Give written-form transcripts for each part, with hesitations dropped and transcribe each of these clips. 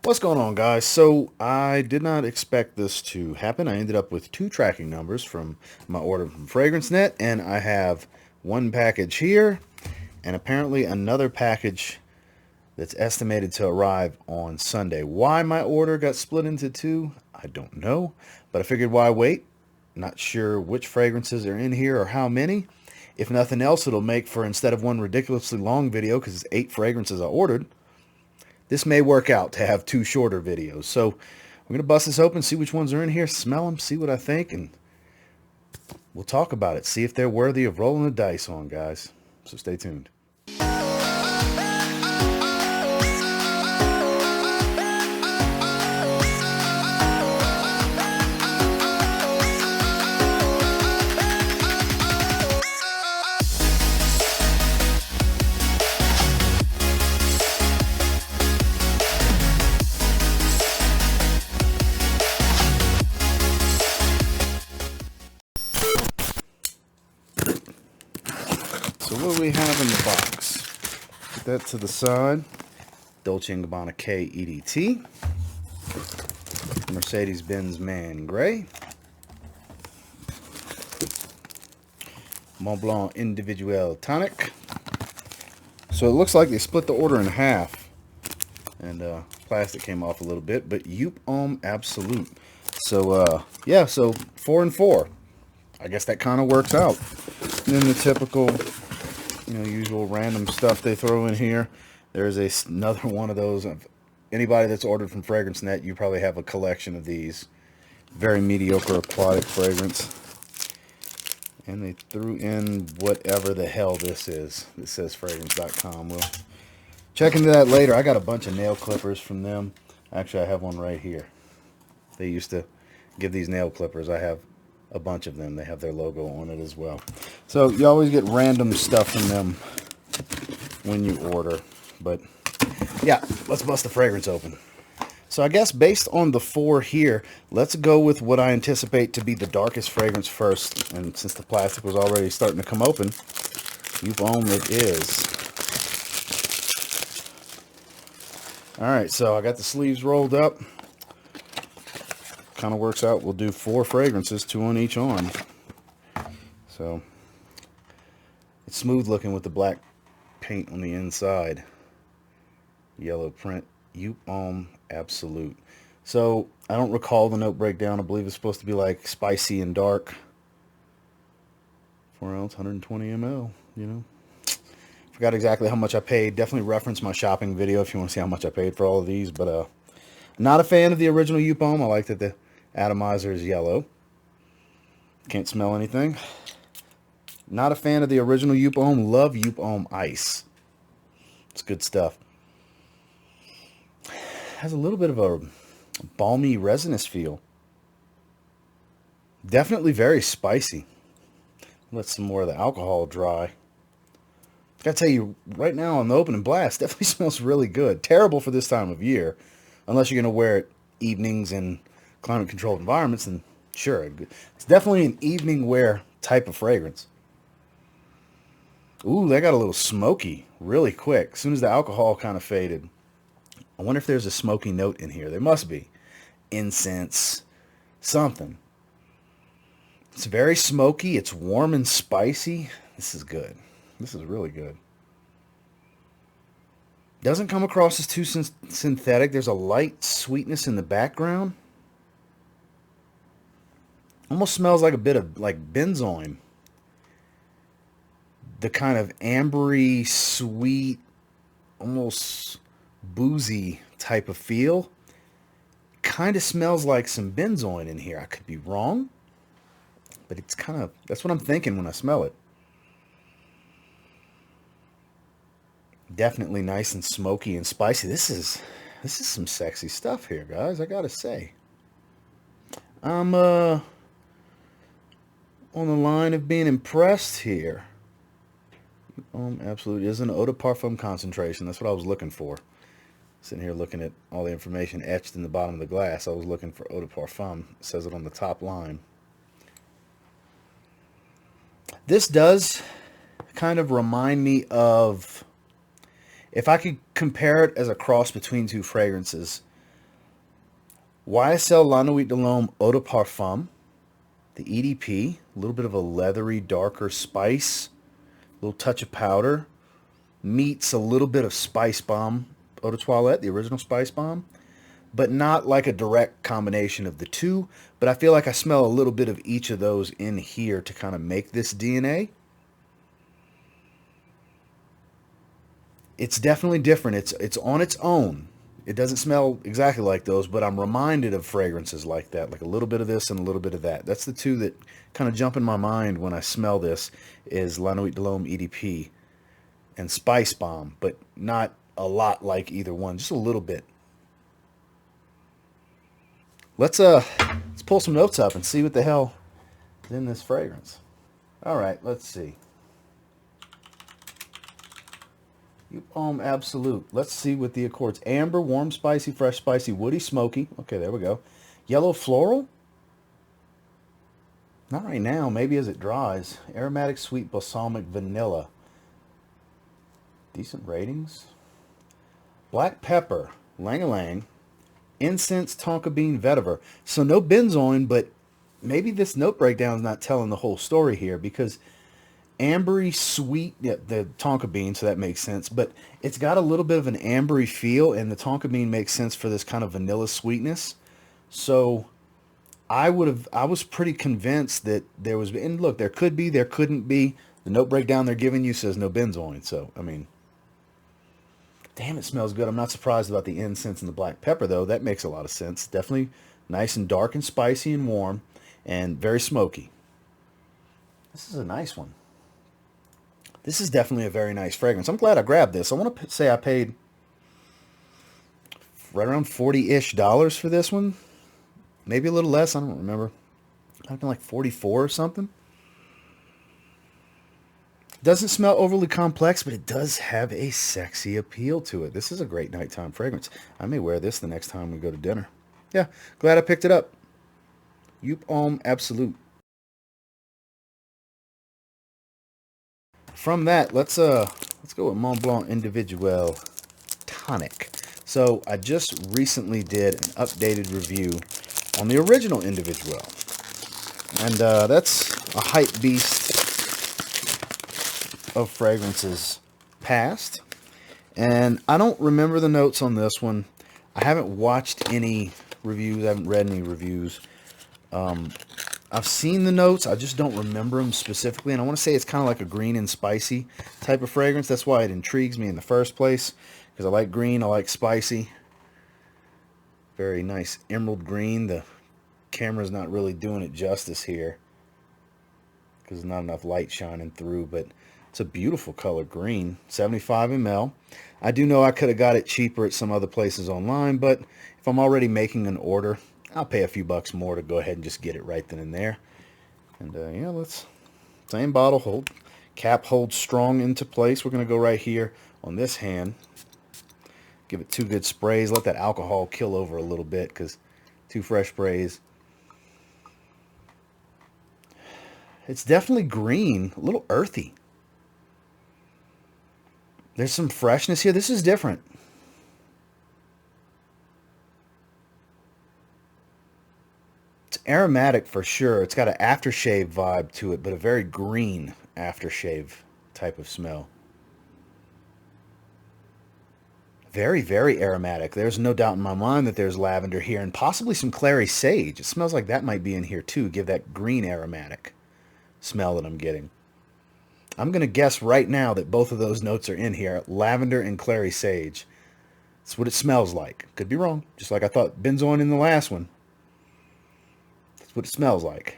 What's going on, guys? So I did not expect this to happen. I ended up with two tracking numbers from my order from FRAGRANCENET, and I have one package here and apparently another package that's estimated to arrive on Sunday. Why my order got split into two, I don't know, but I figured why wait? Not sure which fragrances are in here or how many. If nothing else, it'll make for, instead of one ridiculously long video, because it's 8 fragrances I ordered, this may work out to have 2 shorter videos. So we're going to bust this open, see which ones are in here, smell them, see what I think, and we'll talk about it. See if they're worthy of rolling the dice on, guys. So stay tuned. So what do we have in the box? Put that to the side. Dolce Gabbana K EDT. Mercedes-Benz Man Grey. Mont Blanc Individuel Tonic. So it looks like they split the order in half. And plastic came off a little bit. But Homme Absolute. So yeah, so 4 and 4. I guess that kind of works out. And then the typical, usual random stuff they throw in here. There's another one of those. Anybody that's ordered from FRAGRANCENET, you probably have a collection of these. Very mediocre aquatic fragrance. And they threw in whatever the hell this is. It says fragrance.com. We'll check into that later. I got a bunch of nail clippers from them. Actually, I have one right here. They used to give these nail clippers. I have a bunch of them. They have their logo on it as well. So you always get random stuff from them when you order. But yeah, let's bust the fragrance open. So I guess based on the 4 here, let's go with what I anticipate to be the darkest fragrance first. And since the plastic was already starting to come open, Homme it is. Alright, so I got the sleeves rolled up. Kind of works out. We'll do 4 fragrances, 2 on each arm. So it's smooth looking with the black paint on the inside. Yellow print. Homme Absolute. So I don't recall the note breakdown. I believe it's supposed to be like spicy and dark. 4 ounce, 120 ml. Forgot exactly how much I paid. Definitely reference my shopping video if you want to see how much I paid for all of these. But not a fan of the original Homme. I like that the atomizer is yellow. Can't smell anything. Not a fan of the original Homme. Love Homme Ice. It's good stuff. Has a little bit of a balmy resinous feel. Definitely very spicy. Let some more of the alcohol dry. Gotta tell you, right now on the opening blast, definitely smells really good. Terrible for this time of year. Unless you're going to wear it evenings in climate-controlled environments, then sure. It's definitely an evening wear type of fragrance. Ooh, that got a little smoky really quick. As soon as the alcohol kind of faded. I wonder if there's a smoky note in here. There must be. Incense. Something. It's very smoky. It's warm and spicy. This is good. This is really good. Doesn't come across as too synthetic. There's a light sweetness in the background. Almost smells like a bit of like benzoin. The kind of ambery, sweet, almost boozy type of feel. Kind of smells like some benzoin in here. I could be wrong, but it's kind of, that's what I'm thinking when I smell it. Definitely nice and smoky and spicy. This is some sexy stuff here, guys. I gotta say. I'm on the line of being impressed here. Absolutely is an eau de parfum concentration. That's what I was looking for. Sitting here looking at all the information etched in the bottom of the glass. I was looking for eau de parfum. It says it on the top line. This does kind of remind me of, if I could compare it as a cross between two fragrances, YSL La Nuit de l'Homme Eau de Parfum. The EDP, a little bit of a leathery, darker spice. A little touch of powder. Meets a little bit of Spice Bomb Eau de Toilette, the original Spice Bomb. But not like a direct combination of the two. But I feel like I smell a little bit of each of those in here to kind of make this DNA. It's definitely different. It's on its own. It doesn't smell exactly like those, but I'm reminded of fragrances like that, like a little bit of this and a little bit of that. That's the two that kind of jump in my mind when I smell this is La Nuit de l'Homme EDP and Spice Bomb, but not a lot like either one, just a little bit. Let's pull some notes up and see what the hell is in this fragrance. All right, let's see. Homme Absolute. Let's see what the accords. Amber, warm, spicy, fresh, spicy, woody, smoky. Okay, there we go. Yellow floral. Not right now. Maybe as it dries. Aromatic, sweet, balsamic, vanilla. Decent ratings. Black pepper. Lang-a-lang. Incense, tonka bean, vetiver. So no benzoin, but maybe this note breakdown is not telling the whole story here because ambery sweet, yeah, the tonka bean, so that makes sense, but it's got a little bit of an ambery feel, and the tonka bean makes sense for this kind of vanilla sweetness. So I was pretty convinced that there was, and look, there could be, there couldn't be. The note breakdown they're giving you says no benzoin, so I mean, damn, it smells good. I'm not surprised about the incense and the black pepper though. That makes a lot of sense. Definitely nice and dark and spicy and warm and very smoky. This is a nice one. This is definitely a very nice fragrance. I'm glad I grabbed this. I want to say I paid right around $40-ish for this one. Maybe a little less. I don't remember. Might have been like 44 or something. Doesn't smell overly complex, but it does have a sexy appeal to it. This is a great nighttime fragrance. I may wear this the next time we go to dinner. Yeah, glad I picked it up. Homme Absolute. From that, let's go with Mont Blanc Individuel Tonic. So I just recently did an updated review on the original Individuel, and that's a hype beast of fragrances past. And I don't remember the notes on this one. I haven't watched any reviews. I haven't read any reviews. I've seen the notes. I just don't remember them specifically. And I want to say it's kind of like a green and spicy type of fragrance. That's why it intrigues me in the first place. Because I like green. I like spicy. Very nice emerald green. The camera's not really doing it justice here. Because there's not enough light shining through. But it's a beautiful color green. 75 ml. I do know I could have got it cheaper at some other places online. But if I'm already making an order, I'll pay a few bucks more to go ahead and just get it right then and there. And yeah, let's, same bottle hold. Cap holds strong into place. We're going to go right here on this hand. Give it 2 good sprays. Let that alcohol kill over a little bit because 2 fresh sprays. It's definitely green, a little earthy. There's some freshness here. This is different. Aromatic for sure. It's got an aftershave vibe to it, but a very green aftershave type of smell. Very, very aromatic. There's no doubt in my mind that there's lavender here and possibly some clary sage. It smells like that might be in here too. Give that green aromatic smell that I'm getting. I'm going to guess right now that both of those notes are in here. Lavender and clary sage. That's what it smells like. Could be wrong. Just like I thought benzoin in the last one. What it smells like.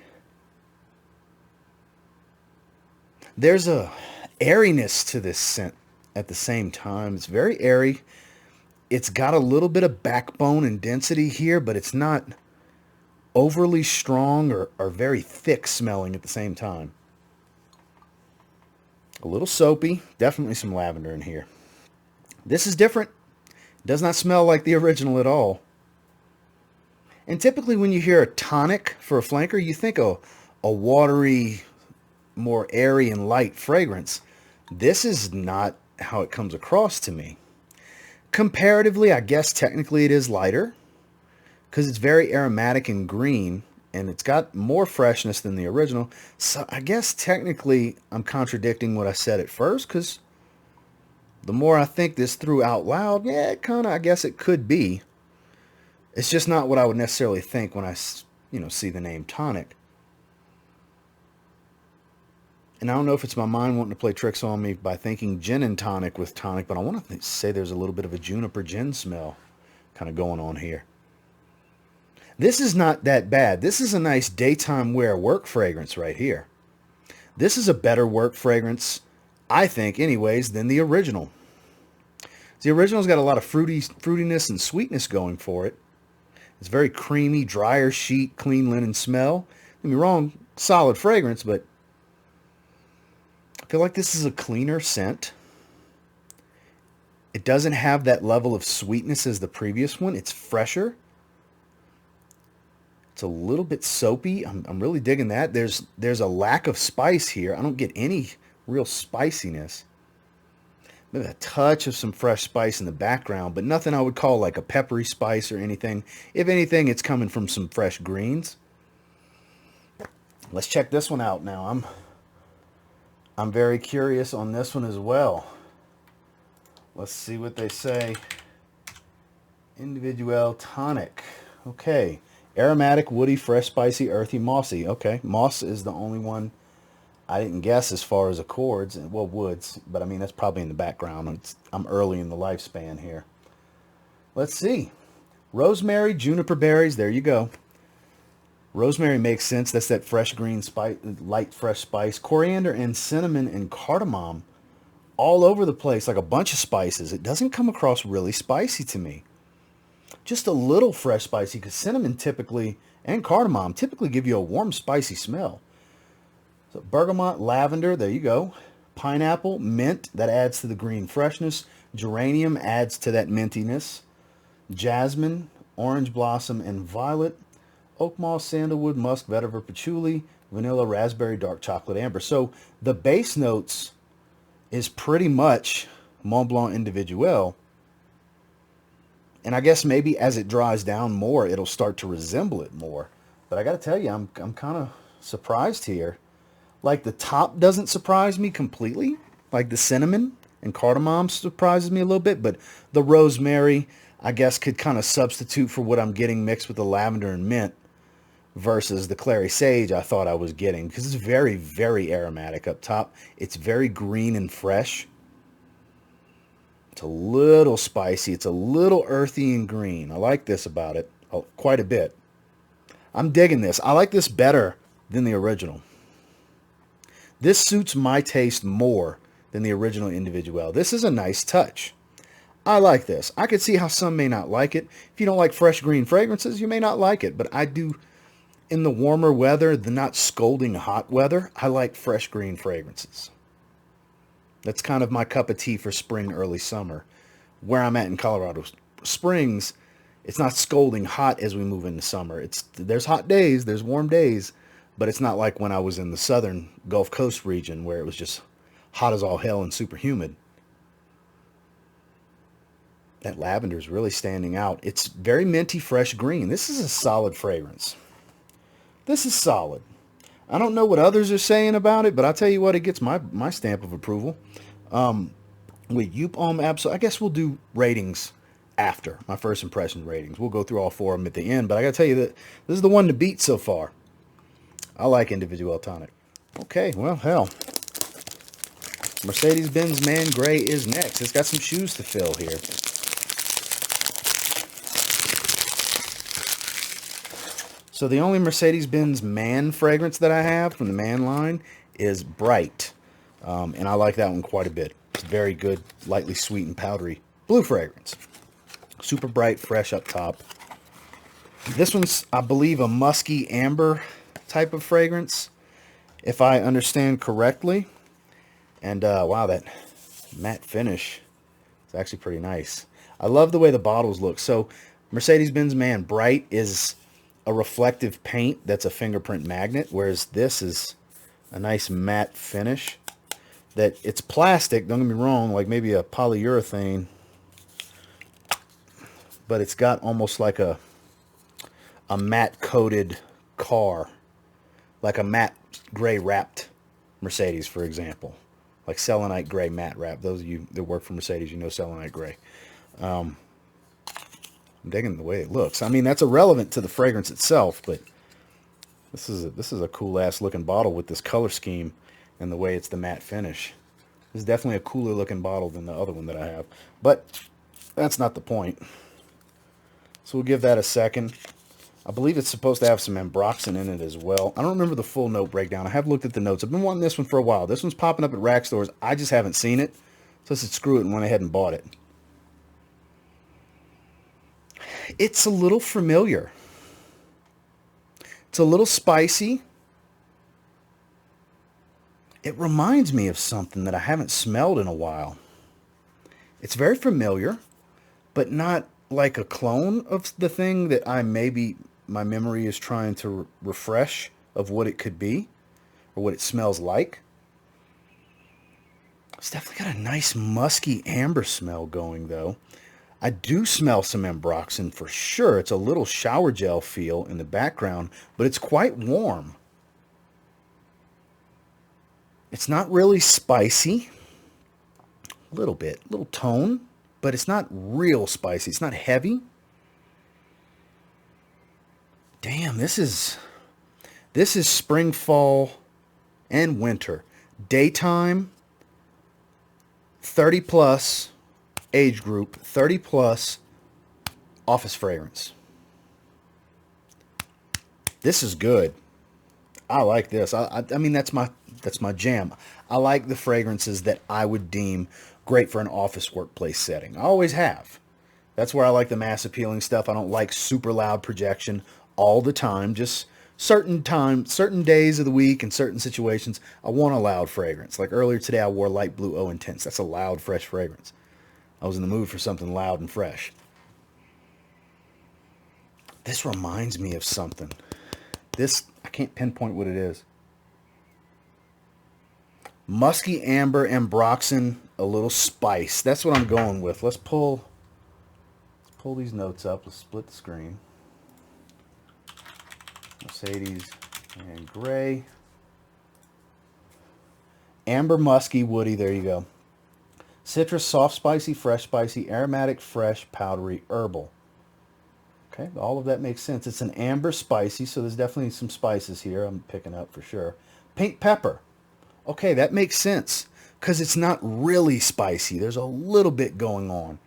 There's a airiness to this scent at the same time. It's very airy. It's got a little bit of backbone and density here, but it's not overly strong or very thick smelling at the same time. A little soapy. Definitely some lavender in here. This is different. It does not smell like the original at all. And typically when you hear a tonic for a flanker, you think a watery, more airy and light fragrance. This is not how it comes across to me. Comparatively, I guess technically it is lighter because it's very aromatic and green, and it's got more freshness than the original. So I guess technically I'm contradicting what I said at first, because the more I think this through out loud, yeah, it kind of, I guess it could be. It's just not what I would necessarily think when I, see the name Tonic. And I don't know if it's my mind wanting to play tricks on me by thinking gin and tonic with tonic, but I want to say there's a little bit of a juniper gin smell kind of going on here. This is not that bad. This is a nice daytime wear work fragrance right here. This is a better work fragrance, I think, anyways, than the original. The original's got a lot of fruitiness and sweetness going for it. It's very creamy, drier sheet, clean linen smell. Don't get me wrong, solid fragrance, but I feel like this is a cleaner scent. It doesn't have that level of sweetness as the previous one. It's fresher. It's a little bit soapy. I'm really digging that. There's a lack of spice here. I don't get any real spiciness. Maybe a touch of some fresh spice in the background, but nothing I would call like a peppery spice or anything. If anything, it's coming from some fresh greens. Let's check this one out now. I'm very curious on this one as well. Let's see what they say. Individuel Tonic. Okay. Aromatic, woody, fresh, spicy, earthy, mossy. Okay. Moss is the only one I didn't guess as far as accords. Well, woods. But I mean, that's probably in the background. I'm early in the lifespan here. Let's see. Rosemary, juniper berries. There you go. Rosemary makes sense. That's that fresh green spice, light fresh spice. Coriander and cinnamon and cardamom all over the place, like a bunch of spices. It doesn't come across really spicy to me. Just a little fresh spicy, because cinnamon typically and cardamom typically give you a warm, spicy smell. So bergamot, lavender, there you go. Pineapple, mint, that adds to the green freshness. Geranium adds to that mintiness. Jasmine, orange blossom, and violet. Oak moss, sandalwood, musk, vetiver, patchouli, vanilla, raspberry, dark chocolate, amber. So the base notes is pretty much Mont Blanc Individuel. And I guess maybe as it dries down more, it'll start to resemble it more. But I got to tell you, I'm kind of surprised here. Like the top doesn't surprise me completely. Like the cinnamon and cardamom surprises me a little bit. But the rosemary, I guess, could kind of substitute for what I'm getting mixed with the lavender and mint versus the clary sage I thought I was getting. Because it's very, very aromatic up top. It's very green and fresh. It's a little spicy. It's a little earthy and green. I like this about it quite a bit. I'm digging this. I like this better than the original. This suits my taste more than the original Individuel. This is a nice touch. I like this. I could see how some may not like it. If you don't like fresh green fragrances, you may not like it. But I do, in the warmer weather, the not scalding hot weather, I like fresh green fragrances. That's kind of my cup of tea for spring, early summer. Where I'm at in Colorado Springs, it's not scalding hot as we move into summer. There's hot days, there's warm days, but it's not like when I was in the southern Gulf Coast region where it was just hot as all hell and super humid. That lavender is really standing out. It's very minty, fresh green. This is a solid fragrance. This is solid. I don't know what others are saying about it, but I'll tell you what, it gets my stamp of approval. With Joop, Homme, I guess we'll do ratings after, my first impression ratings. We'll go through all four of them at the end, but I got to tell you that this is the one to beat so far. I like Individuel Tonic. Okay, well, hell. Mercedes-Benz Man Grey is next. It's got some shoes to fill here. So the only Mercedes-Benz Man fragrance that I have from the Man line is Bright. And I like that one quite a bit. It's very good, lightly sweet and powdery blue fragrance. Super bright, fresh up top. This one's, I believe, a musky amber type of fragrance, if I understand correctly. And wow, that matte finish is actually pretty nice. I love the way the bottles look. So Mercedes-Benz Man Bright is a reflective paint that's a fingerprint magnet, whereas this is a nice matte finish. That it's plastic, don't get me wrong, like maybe a polyurethane, but it's got almost like a a matte coated car, like a matte gray wrapped Mercedes, for example, like selenite gray matte wrap. Those of you that work for Mercedes, you know selenite gray. I'm digging the way it looks. I mean, that's irrelevant to the fragrance itself, but this is a cool ass looking bottle with this color scheme and the way it's the matte finish. This is definitely a cooler looking bottle than the other one that I have, but that's not the point. So we'll give that a second. I believe it's supposed to have some ambroxan in it as well. I don't remember the full note breakdown. I have looked at the notes. I've been wanting this one for a while. This one's popping up at rack stores. I just haven't seen it. So I said screw it and went ahead and bought it. It's a little familiar. It's a little spicy. It reminds me of something that I haven't smelled in a while. It's very familiar, but not like a clone of the thing that my memory is trying to refresh of what it could be or what it smells like. It's definitely got a nice musky amber smell going though. I do smell some ambroxan for sure. It's a little shower gel feel in the background, but it's quite warm. It's not really spicy. A little bit, little tone, but it's not real spicy. It's not heavy. Damn, this is spring, fall, and winter. Daytime, 30 plus, age group, 30 plus, office fragrance. This is good. I like this. I mean, that's my jam. I like the fragrances that I would deem great for an office workplace setting. I always have. That's where I like the mass appealing stuff. I don't like super loud projection all the time. Just certain days of the week and certain situations, I want a loud fragrance. Like earlier today, I wore light blue O Intense. That's a loud, fresh fragrance. I was in the mood for something loud and fresh. This reminds me of something. I can't pinpoint what it is. Musky amber, ambroxan, a little spice. That's what I'm going with. Let's pull these notes up. Let's split the screen. Mercedes Man Grey. Amber, musky, woody. There you go. Citrus, soft, spicy, fresh, spicy, aromatic, fresh, powdery, herbal. Okay, all of that makes sense. It's an amber spicy, so there's definitely some spices here I'm picking up for sure. Pink pepper. Okay, that makes sense because it's not really spicy. There's a little bit going on.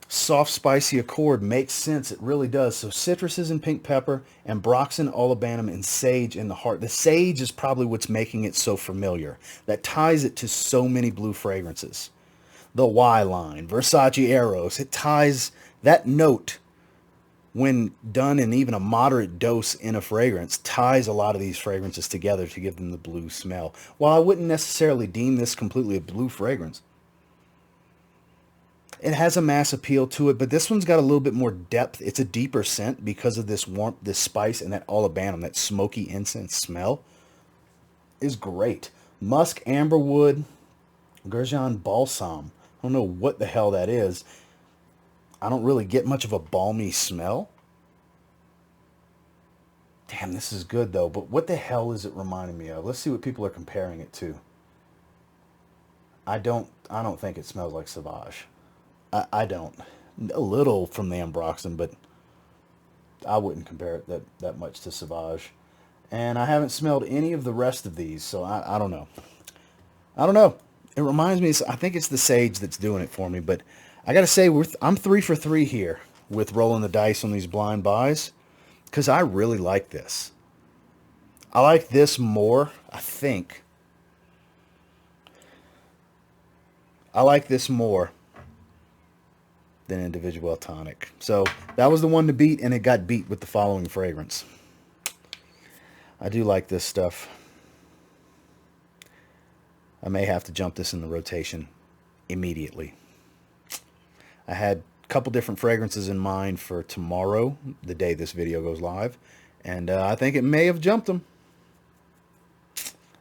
Soft, spicy accord makes sense. It really does. So citruses and pink pepper, ambroxan, olibanum, and sage in the heart. The sage is probably what's making it so familiar. That ties it to so many blue fragrances. The Y line, Versace Eros. It ties that note, when done in even a moderate dose in a fragrance, ties a lot of these fragrances together to give them the blue smell. While I wouldn't necessarily deem this completely a blue fragrance, it has a mass appeal to it, but this one's got a little bit more depth. It's a deeper scent because of this warmth, this spice, and that olibanum, that smoky incense smell is great. Musk, amberwood, Gurjan balsam. I don't know what the hell that is. I don't really get much of a balmy smell. Damn, this is good though, but what the hell is it reminding me of? Let's see what people are comparing it to. I don't think it smells like Sauvage. I don't. A little from the ambroxan, but I wouldn't compare it that much to Sauvage. And I haven't smelled any of the rest of these, so I don't know. I don't know. It reminds me, I think it's the sage that's doing it for me, but I gotta say, I'm 3 for 3 here with rolling the dice on these blind buys, because I really like this. I like this more, I think. I like this more than Individuel Tonic. So that was the one to beat, and it got beat with the following fragrance. I do like this stuff. I may have to jump this in the rotation immediately. I had a couple different fragrances in mind for tomorrow, the day this video goes live, and I think it may have jumped them.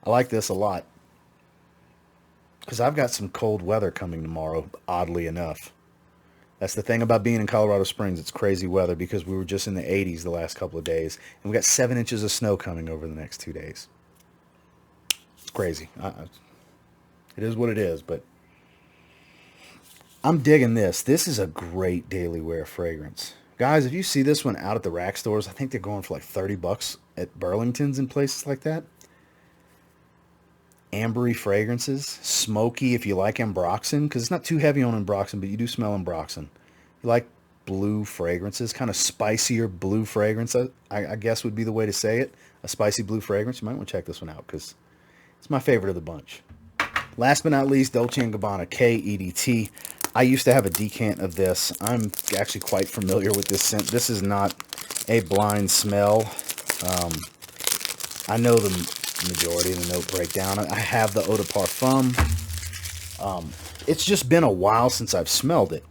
I like this a lot because I've got some cold weather coming tomorrow, oddly enough. That's the thing about being in Colorado Springs. It's crazy weather because we were just in the 80s the last couple of days, and we got 7 inches of snow coming over the next 2 days. It's crazy. It is what it is, but I'm digging this. This is a great daily wear fragrance. Guys, if you see this one out at the rack stores, I think they're going for like $30 at Burlington's and places like that. Ambery fragrances, smoky if you like ambroxan, because it's not too heavy on ambroxan, but you do smell ambroxan. You like blue fragrances, kind of spicier blue fragrance, I guess would be the way to say it. A spicy blue fragrance. You might want to check this one out because it's my favorite of the bunch. Last but not least, Dolce Gabbana K EDT. I used to have a decant of this. I'm actually quite familiar with this scent. This is not a blind smell. I know the majority of the note breakdown. I have the eau de parfum. It's just been a while since I've smelled it.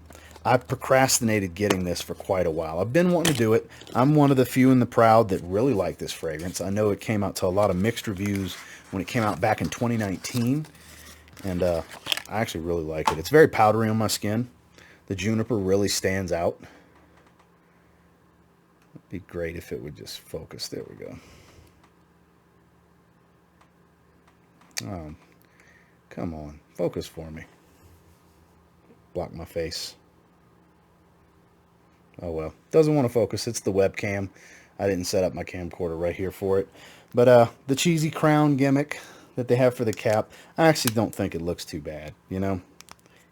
I've procrastinated getting this for quite a while. I've been wanting to do it. I'm one of the few in the crowd that really like this fragrance. I know it came out to a lot of mixed reviews when it came out back in 2019. And I actually really like it. It's very powdery on my skin. The juniper really stands out. It'd be great if it would just focus. There we go. Oh, come on. Focus for me. Block my face. Oh well. Doesn't want to focus. It's the webcam. I didn't set up my camcorder right here for it. But the cheesy crown gimmick that they have for the cap, I actually don't think it looks too bad, you know.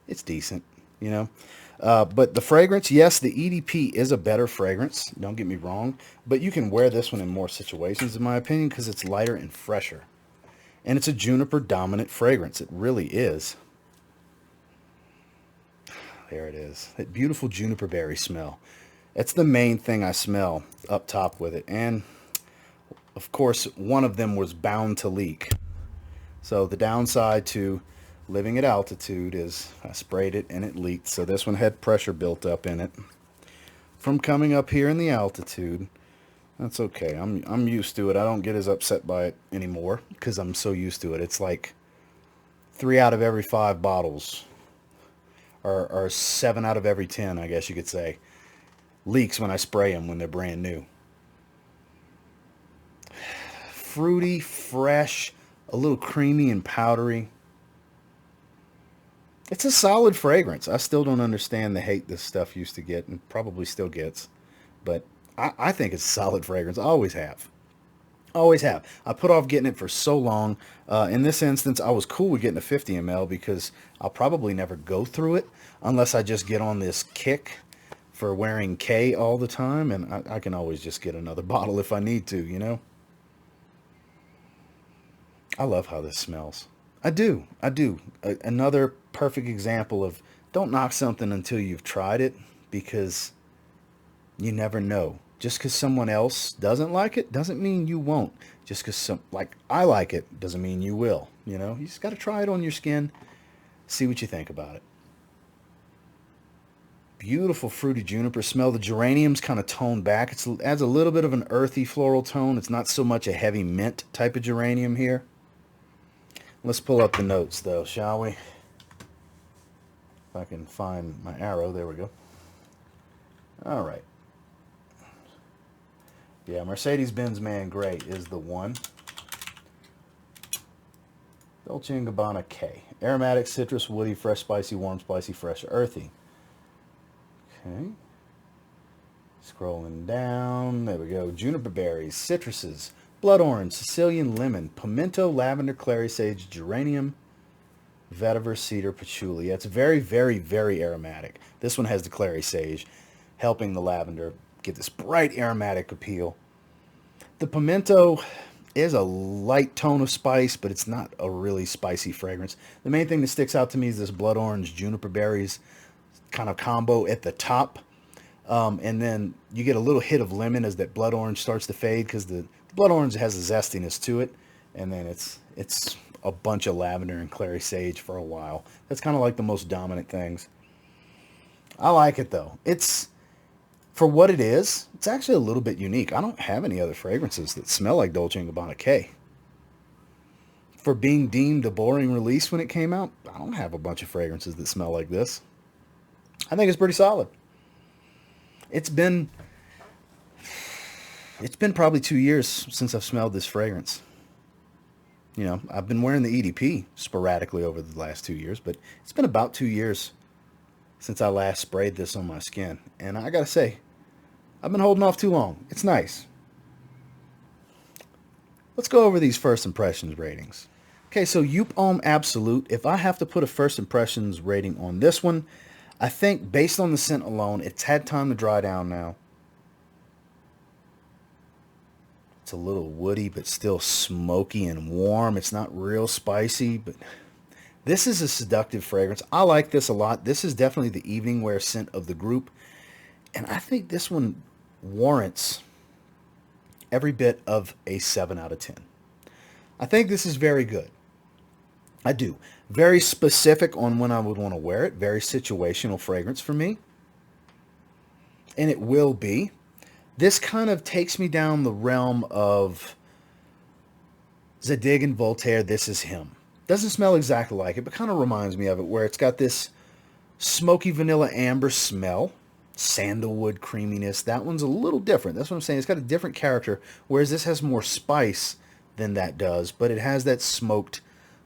It's decent, you know. But the fragrance, yes, the EDP is a better fragrance. Don't get me wrong. But you can wear this one in more situations, in my opinion, because it's lighter and fresher. And it's a juniper dominant fragrance. It really is. There it is. That beautiful juniper berry smell. That's the main thing I smell up top with it. And, of course, one of them was bound to leak. So the downside to living at altitude is I sprayed it and it leaked. So this one had pressure built up in it from coming up here in the altitude. That's okay. I'm used to it. I don't get as upset by it anymore because I'm so used to it. It's like 3 out of every 5 bottles, or 7 out of every 10, I guess you could say, leaks when I spray them when they're brand new. Fruity, fresh, a little creamy and powdery. It's a solid fragrance. I still don't understand the hate this stuff used to get and probably still gets. But I think it's a solid fragrance. I always have. Always have. I put off getting it for so long. In this instance, I was cool with getting a 50 ml because I'll probably never go through it unless I just get on this kick for wearing K all the time. And I can always just get another bottle if I need to, you know. I love how this smells. I do. Another perfect example of don't knock something until you've tried it, because you never know. Just because someone else doesn't like it doesn't mean you won't. Just because I like it doesn't mean you will. You know, you just got to try it on your skin, see what you think about it. Beautiful fruity juniper smell. The geranium's kind of toned back. It adds a little bit of an earthy floral tone. It's not so much a heavy mint type of geranium here. Let's pull up the notes, though, shall we? If I can find my arrow. There we go. All right. Yeah, Mercedes-Benz Man Grey is the one. Dolce & Gabbana K. Aromatic, citrus, woody, fresh, spicy, warm, spicy, fresh, earthy. Okay. Scrolling down. There we go. Juniper berries, citruses, blood orange, Sicilian lemon, pimento, lavender, clary sage, geranium, vetiver, cedar, patchouli. It's very, very, very aromatic. This one has the clary sage, helping the lavender get this bright aromatic appeal. The pimento is a light tone of spice, but it's not a really spicy fragrance. The main thing that sticks out to me is this blood orange, juniper berries kind of combo at the top. And then you get a little hit of lemon as that blood orange starts to fade, because the blood orange has a zestiness to it. And then it's a bunch of lavender and clary sage for a while. That's kind of like the most dominant things. I like it, though. It's, for what it is, it's actually a little bit unique. I don't have any other fragrances that smell like Dolce & Gabbana K. For being deemed a boring release when it came out, I don't have a bunch of fragrances that smell like this. I think it's pretty solid. It's been probably 2 years since I've smelled this fragrance. You know, I've been wearing the EDP sporadically over the last 2 years, but it's been about 2 years since I last sprayed this on my skin. And I gotta say, I've been holding off too long. It's nice. Let's go over these first impressions ratings. Okay, so Joop Homme Absolute. If I have to put a first impressions rating on this one, I think based on the scent alone, it's had time to dry down now. It's a little woody, but still smoky and warm. It's not real spicy, but this is a seductive fragrance. I like this a lot. This is definitely the evening wear scent of the group. And I think this one warrants every bit of a 7 out of 10. I think this is very good. I do. Very specific on when I would want to wear it. Very situational fragrance for me. And it will be. This kind of takes me down the realm of Zadig and Voltaire, This Is Him. Doesn't smell exactly like it, but kind of reminds me of it, where it's got this smoky vanilla amber smell, sandalwood creaminess. That one's a little different. That's what I'm saying. It's got a different character, whereas this has more spice than that does, but it has that smoked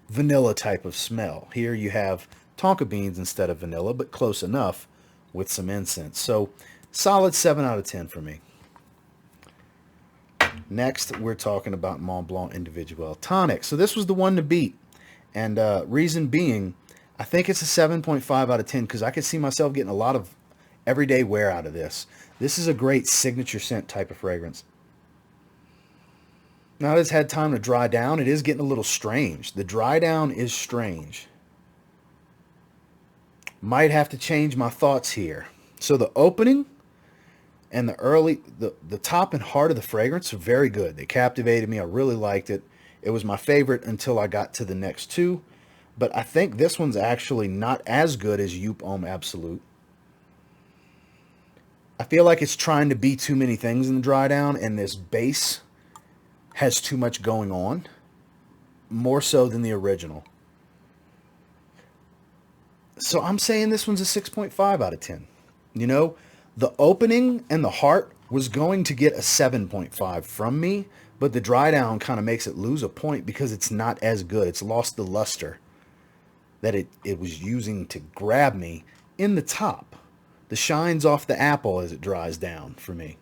vanilla type of smell. Here you have tonka beans instead of vanilla, but close enough with some incense. So solid 7 out of 10 for me. Next, we're talking about Mont Blanc Individuel Tonic. So this was the one to beat. And reason being, I think it's a 7.5 out of 10 because I could see myself getting a lot of everyday wear out of this. This is a great signature scent type of fragrance. Now that it's had time to dry down, it is getting a little strange. The dry down is strange. Might have to change my thoughts here. So the opening and the top and heart of the fragrance are very good. They captivated me. I really liked it. It was my favorite until I got to the next two. But I think this one's actually not as good as Joop Homme Absolute. I feel like it's trying to be too many things in the dry down, and this base has too much going on. More so than the original. So I'm saying this one's a 6.5 out of 10. You know, the opening and the heart was going to get a 7.5 from me, but the dry down kind of makes it lose a point because it's not as good. It's lost the luster that it was using to grab me in the top. The shine's off the apple as it dries down for me.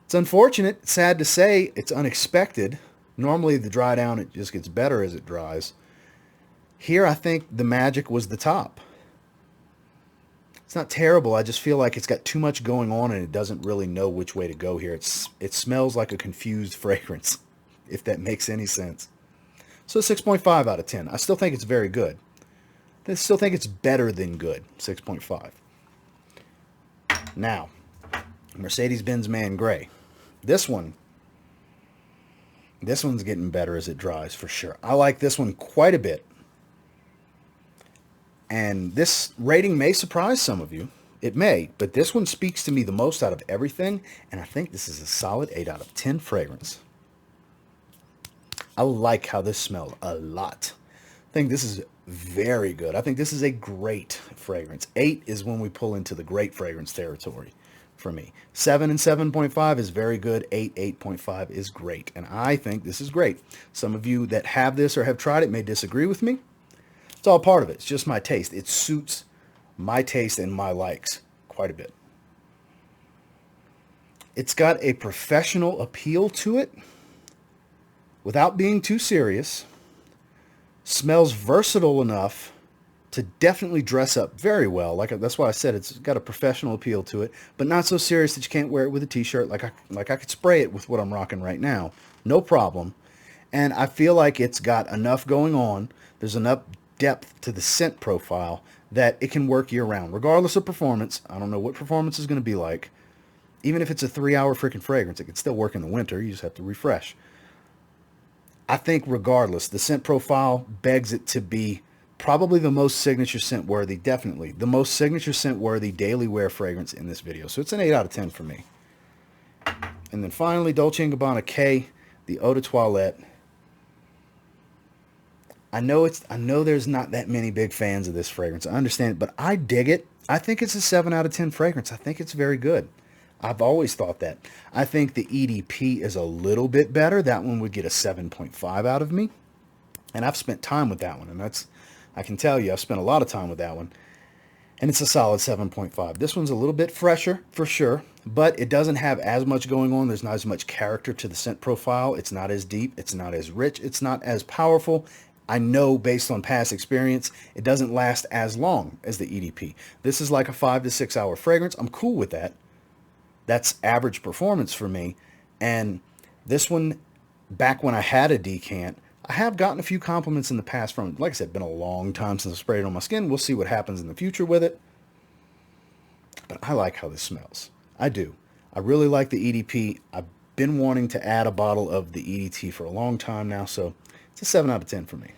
It's unfortunate, sad to say, it's unexpected. Normally the dry down, it just gets better as it dries. Here I think the magic was the top. It's not terrible. I just feel like it's got too much going on and it doesn't really know which way to go here. It smells like a confused fragrance, if that makes any sense. So 6.5 out of 10. I still think it's very good. I still think it's better than good. 6.5. Now, Mercedes-Benz Man Grey. This one's getting better as it dries for sure. I like this one quite a bit. And this rating may surprise some of you. It may, but this one speaks to me the most out of everything, and I think this is a solid 8 out of 10 fragrance. I like how this smells a lot. I think this is very good. I think this is a great fragrance. 8 is when we pull into the great fragrance territory for me. 7 and 7.5 is very good. 8, 8.5 is great, and I think this is great. Some of you that have this or have tried it may disagree with me. It's all part of it. It's just my taste. It suits my taste and my likes quite a bit. It's got a professional appeal to it without being too serious. Smells versatile enough to definitely dress up very well. That's why I said it's got a professional appeal to it, but not so serious that you can't wear it with a t-shirt. Like I could spray it with what I'm rocking right now. No problem. And I feel like it's got enough going on. There's enough depth to the scent profile that it can work year round, regardless of performance. I don't know what performance is going to be like. Even if it's a 3-hour freaking fragrance, it can still work in the winter. You just have to refresh. I think regardless, the scent profile begs it to be probably the most signature scent worthy, definitely the most signature scent worthy daily wear fragrance in this video. So it's an 8 out of 10 for me. And then finally, Dolce & Gabbana K, the Eau de Toilette. I know there's not that many big fans of this fragrance. I understand it, but I dig it. I think it's a 7 out of 10 fragrance. I think it's very good. I've always thought that. I think the EDP is a little bit better. That one would get a 7.5 out of me. And I've spent time with that one. And I can tell you, I've spent a lot of time with that one. And it's a solid 7.5. This one's a little bit fresher, for sure. But it doesn't have as much going on. There's not as much character to the scent profile. It's not as deep. It's not as rich. It's not as powerful. I know based on past experience, it doesn't last as long as the EDP. This is like a 5 to 6 hour fragrance. I'm cool with that. That's average performance for me. And this one, back when I had a decant, I have gotten a few compliments in the past from it. Like I said, been a long time since I sprayed it on my skin. We'll see what happens in the future with it. But I like how this smells. I do. I really like the EDP. I've been wanting to add a bottle of the EDT for a long time now, so it's a 7 out of 10 for me.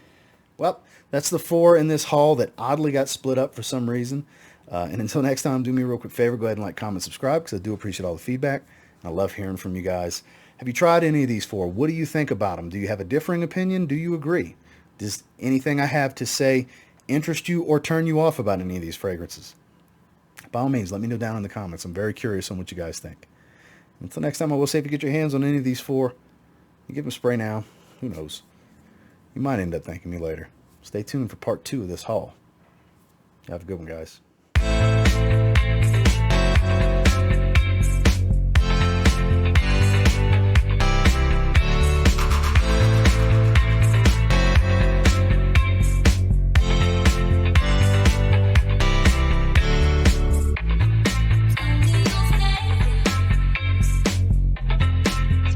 Well, that's the 4 in this haul that oddly got split up for some reason. And until next time, do me a real quick favor. Go ahead and like, comment, subscribe, because I do appreciate all the feedback. I love hearing from you guys. Have you tried any of these 4? What do you think about them? Do you have a differing opinion? Do you agree? Does anything I have to say interest you or turn you off about any of these fragrances? By all means, let me know down in the comments. I'm very curious on what you guys think. Until next time, I will say if you get your hands on any of these 4, you give them a spray now. Who knows? You might end up thanking me later. Stay tuned for part 2 of this haul. Have a good one, guys.